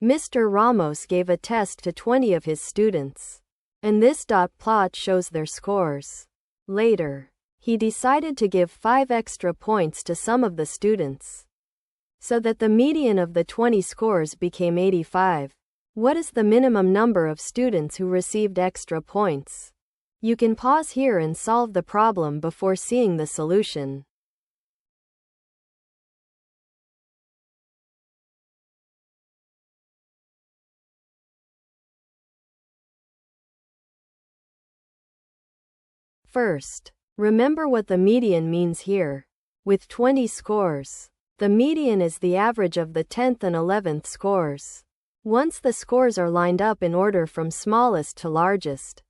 Mr. Ramos gave a test to 20 of his students. And this dot plot shows their scores. Later, he decided to give 5 extra points to some of the students, so that the median of the 20 scores became 85. What is the minimum number of students who received extra points? You can pause here and solve the problem before seeing the solution. First, remember what the median means here. With 20 scores, the median is the average of the 10th and 11th scores. Once the scores are lined up in order from smallest to largest,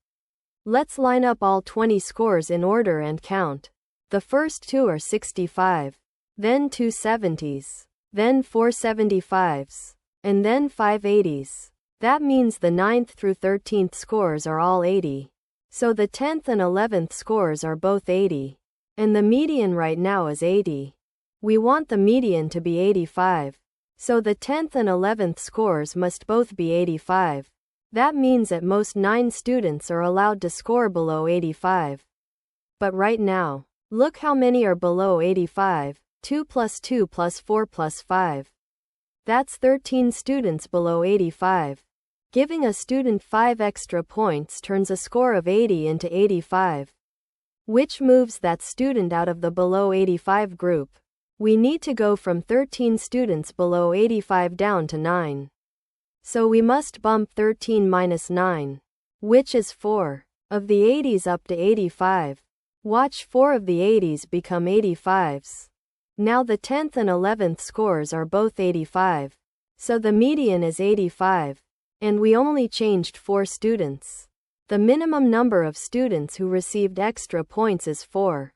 let's line up all 20 scores in order and count. The first 2 are 65, then 2 70s, then 4 75s, and then 5 80s. That means the 9th through 13th scores are all 80. So the 10th and 11th scores are both 80. And the median right now is 80. We want the median to be 85. So the 10th and 11th scores must both be 85. That means at most 9 students are allowed to score below 85. But right now, look how many are below 85. 2 plus 2 plus 4 plus 5. That's 13 students below 85. Giving a student 5 extra points turns a score of 80 into 85, which moves that student out of the below 85 group. We need to go from 13 students below 85 down to 9. So we must bump 13 minus 9, which is 4, of the 80s up to 85. Watch 4 of the 80s become 85s. Now the 10th and 11th scores are both 85. So the median is 85. And we only changed 4 students. The minimum number of students who received extra points is 4.